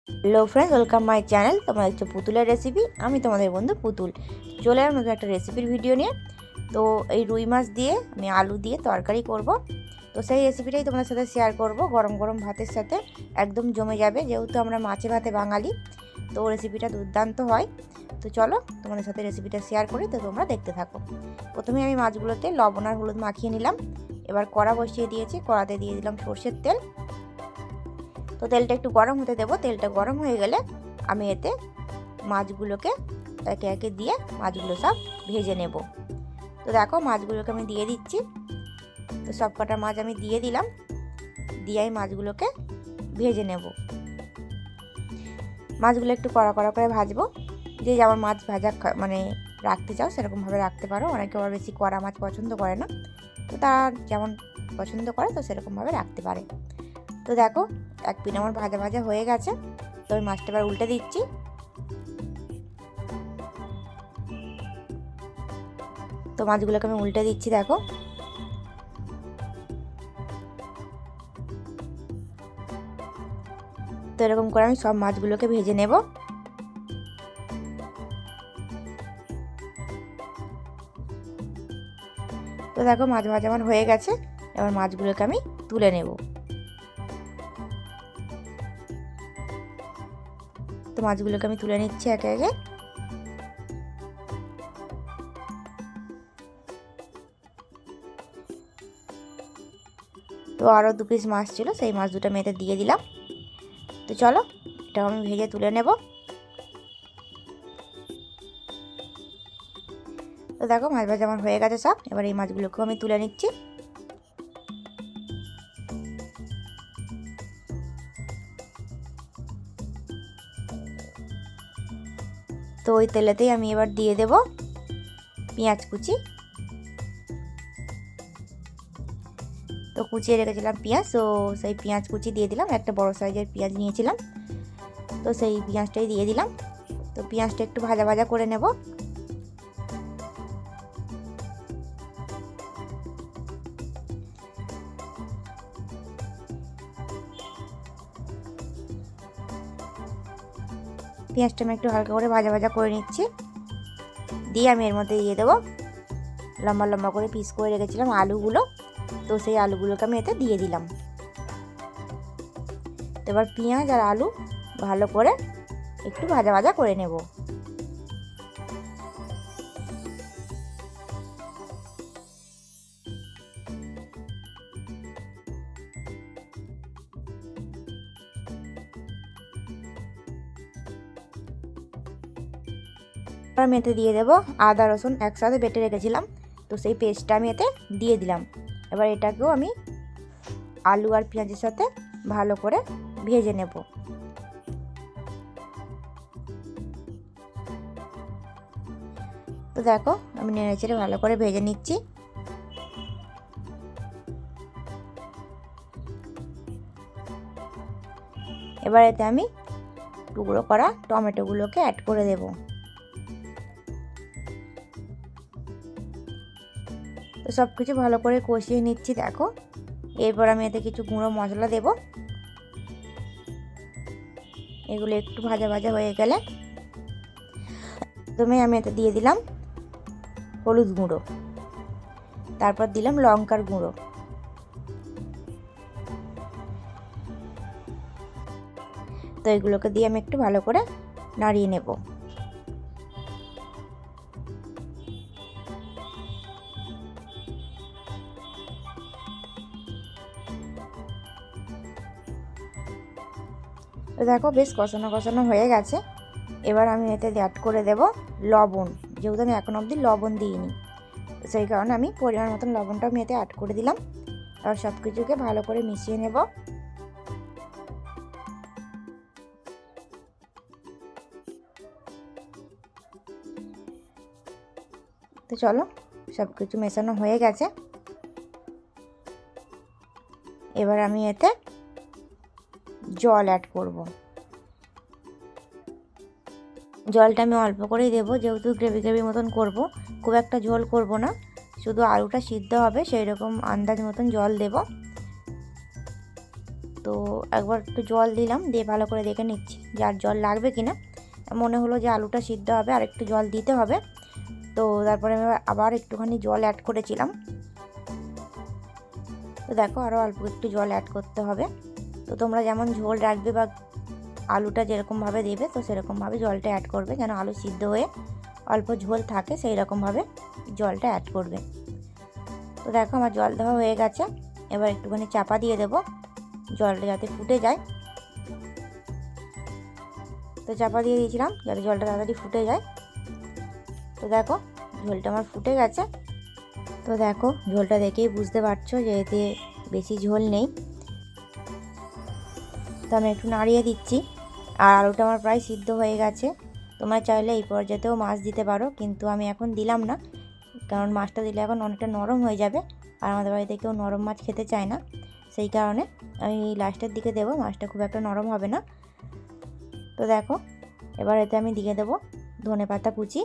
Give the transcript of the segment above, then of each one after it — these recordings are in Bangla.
Hello friends, welcome my channel. তোমরা দেখছো পুতুলের রেসিপি। আমি তোমাদের বন্ধু পুতুল। চলে এলাম নতুন একটা রেসিপির ভিডিও নিয়ে। তো এই রুই মাছ দিয়ে আমি আলু দিয়ে তরকারি করব। তো সেই রেসিপিটাই তোমাদের সাথে শেয়ার করব। গরম গরম ভাতের সাথে একদম জমে যাবে, যেহেতু আমরা মাছে ভাতে বাঙালি। তো রেসিপিটা দুর্দান্ত হয়। তো চলো তোমাদের সাথে রেসিপিটা শেয়ার করি, তো তোমরা দেখতে থাকো। প্রথমে আমি মাছগুলোতে লবণ আর হলুদ মাখিয়ে নিলাম। এবার কড়া বসিয়ে দিয়েছি, কড়াতে দিয়ে দিলাম সর্ষের তেল। তো তেলটা একটু গরম হতে দেবো। তেলটা গরম হয়ে গেলে আমি এতে মাছগুলোকে একে একে দিয়ে মাছগুলো সব ভেজে নেব। তো দেখো মাছগুলোকে আমি দিয়ে দিচ্ছি। তো সব কটা মাছ আমি দিয়ে দিলাম, দিয়ে আমি মাছগুলোকে ভেজে নেব। মাছগুলো একটু কড়া কড়া করে ভাজবো। যে যেমন মাছ ভাজা মানে রাখতে চাও সেরকমভাবে রাখতে পারো। অনেকে আবার বেশি কড়া মাছ পছন্দ করে না, তো তারা যেমন পছন্দ করে তো সেরকমভাবে রাখতে পারে। তো দেখো এক পিঠ আমার ভাজা ভাজা হয়ে গেছে। তো ওই মাছটা এবার উল্টে দিচ্ছি। তো মাছগুলোকে আমি উল্টে দিচ্ছি, দেখো। তো এরকম করে আমি সব মাছগুলোকে ভেজে নেব। তো দেখো মাছ ভাজা আমার হয়ে গেছে। এবার মাছগুলোকে আমি তুলে নেব। তো মাছগুলোকে আমি তুলে নিচ্ছি একে একে। তো আরও 2 পিস মাছ ছিল, সেই মাছ দুটো আমি এতে দিয়ে দিলাম। তো চলো এটাও আমি ভেজে তুলে নেব। তো দেখো মাছ ভাজা আমার হয়ে গেছে সব। এবার এই মাছগুলোকেও আমি তুলে নিচ্ছি। তো ওই তেলেতেই আমি এবার দিয়ে দেব পেঁয়াজ কুচি। তো কুচিয়ে রেখেছিলাম পেঁয়াজ, তো সেই পেঁয়াজ কুচি দিয়ে দিলাম। একটা বড় সাইজের পেঁয়াজ নিয়েছিলাম, তো সেই পেঁয়াজটাই দিয়ে দিলাম। তো পেঁয়াজটা একটু ভাজা ভাজা করে নেব। পেঁয়াজটা আমি একটু হালকা করে ভাজা ভাজা করে নিচ্ছি। দিয়ে আমি এর মধ্যে দিয়ে দেবো লম্বা লম্বা করে পিস করে রেখেছিলাম আলুগুলো। তো সেই আলুগুলোকে আমি এতে দিয়ে দিলাম। তো এবার পেঁয়াজ আর আলু ভালো করে একটু ভাজা ভাজা করে নেব। আমি এতে দিয়ে দেবো আদা রসুন একসাথে বেটে রেখেছিলাম। তো সেই পেস্টটা আমি এতে দিয়ে দিলাম। এবার এটাকেও আমি আলু আর পেঁয়াজের সাথে ভালো করে ভেজে নেব। তো দেখো আমি নেড়ে চেড়ে ভালো করে ভেজে নিচ্ছি। এবার এতে আমি টুকরো করা টমেটোগুলোকে অ্যাড করে দেব। তো সব কিছু ভালো করে কষিয়ে নিচ্ছি, দেখো। এরপর আমি এতে কিছু গুঁড়ো মশলা দেব। এগুলো একটু ভাজা ভাজা হয়ে গেলে প্রথমে আমি এতে দিয়ে দিলাম হলুদ গুঁড়ো, তারপর দিলাম লঙ্কার গুঁড়ো, তো এগুলোকে দিয়ে আমি একটু ভালো করে নাড়িয়ে নেব। তো দেখো বেশ কষানো কষানো হয়ে গেছে। এবার আমি এতে অ্যাড করে দেব লবণ, যেহেতু আমি এখন অবধি লবণ দিইনি, সেই কারণে আমি পরিমাণ মতন লবণটা আমি এতে অ্যাড করে দিলাম। আর সব কিছুকে ভালো করে মিশিয়ে নেব। তো চলো সব কিছু মেশানো হয়ে গেছে। এবার আমি এতে জল অ্যাড করব। জলটা আমি অল্প করেই দেবো, যেহেতু গ্রেভি গ্রেভি মতন করব, খুব একটা ঝোল করব না, শুধু আলুটা সিদ্ধ হবে সেই রকম আন্দাজ মতন জল দেব। তো একবার একটু জল দিলাম, দিয়ে ভালো করে দেখে নিচ্ছি যে আর জল লাগবে কি না। মনে হলো যে আলুটা সিদ্ধ হবে, আর একটু জল দিতে হবে। তো তারপরে আমি আবার একটুখানি জল অ্যাড করেছিলাম। তো দেখো আরও অল্প একটু জল অ্যাড করতে হবে। তো তোমরা যেমন ঝোল রাখবে বা আলুটা যেরকমভাবে দেবে, তো সেরকমভাবে জলটা অ্যাড করবে, যেন আলু সিদ্ধ হয়ে অল্প ঝোল থাকে সেই রকমভাবে জলটা অ্যাড করবে। তো দেখো আমার জল দেওয়া হয়ে গেছে। এবার একটুখানি চাপা দিয়ে দেবো জলটা যাতে ফুটে যায়। তো চাপা দিয়ে দিয়েছিলাম যাতে জলটা তাড়াতাড়ি ফুটে যায়। তো দেখো ঝোলটা আমার ফুটে গেছে। তো দেখো ঝোলটা দেখেই বুঝতে পারছো যে এতে বেশি ঝোল নেই। তো আমি একটু নাড়িয়ে দিচ্ছি। আর আলুটা আমার প্রায় সিদ্ধ হয়ে গেছে। তোমরা চাইলে এই পর্যায়েও মাছ দিতে পারো, কিন্তু আমি এখন দিলাম না, কারণ মাছটা দিলে এখন অনেকটা নরম হয়ে যাবে, আর আমাদের বাড়িতে কেউ নরম মাছ খেতে চায় না। সেই কারণে আমি লাস্টের দিকে দেবো, মাছটা খুব একটা নরম হবে না। তো দেখো এবার এতে আমি দিয়ে দেবো ধনেপাতা কুচি,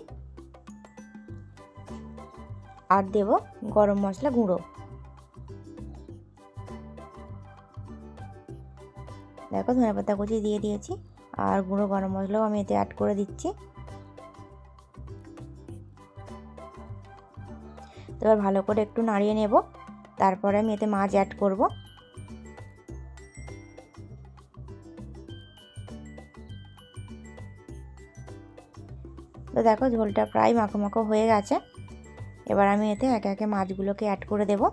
আর দেবো গরম মশলা গুঁড়ো। দেখো ধনেপাতা কুচি দিয়ে দিয়েছি, আর গুঁড়ো গরম মশলাও আমি এতে অ্যাড করে দিচ্ছি। তো এবার ভালো করে একটু নাড়িয়ে নেব, তারপরে আমি এতে মাছ অ্যাড করব। তো দেখো ঝোলটা প্রায় মাখো মাখো হয়ে গেছে। এবার আমি এতে একে একে মাছগুলোকে অ্যাড করে দেব।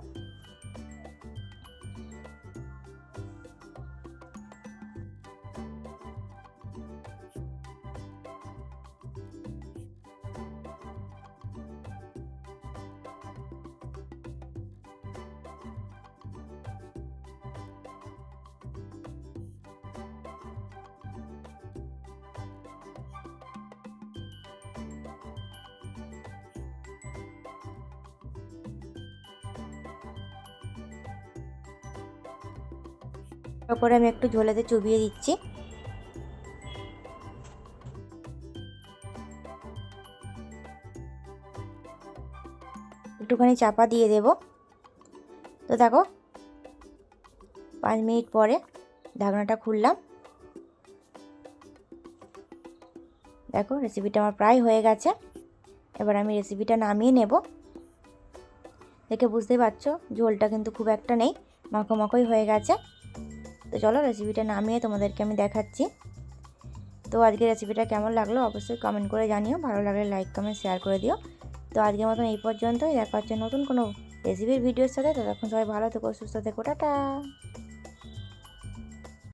তারপরে আমি একটু ঝোলেতে চুবিয়ে দিচ্ছি। একটুখানি চাপা দিয়ে দেব। তো দেখো 5 মিনিট পরে ঢাকনাটা খুললাম। দেখো রেসিপিটা আমার প্রায় হয়ে গেছে। এবার আমি রেসিপিটা নামিয়ে নেব। দেখে বুঝতেই পারছো ঝোলটা কিন্তু খুব একটা নেই, মাখো মাখোই হয়ে গেছে। তো চলো রেসিপিটা নামিয়ে তোমাদেরকে আমি দেখাচ্ছি। তো আজকের রেসিপিটা কেমন লাগলো অবশ্যই কমেন্ট করে জানিও, ভালো লাগলে লাইক কমেন্ট শেয়ার করে দিও। তো আজকের মতন এই পর্যন্তই, দেখা হচ্ছে নতুন কোনো রেসিপির ভিডিওর সাথে। ততক্ষণ সবাই ভালো থেকো, সুস্থ থেকো, টাটা।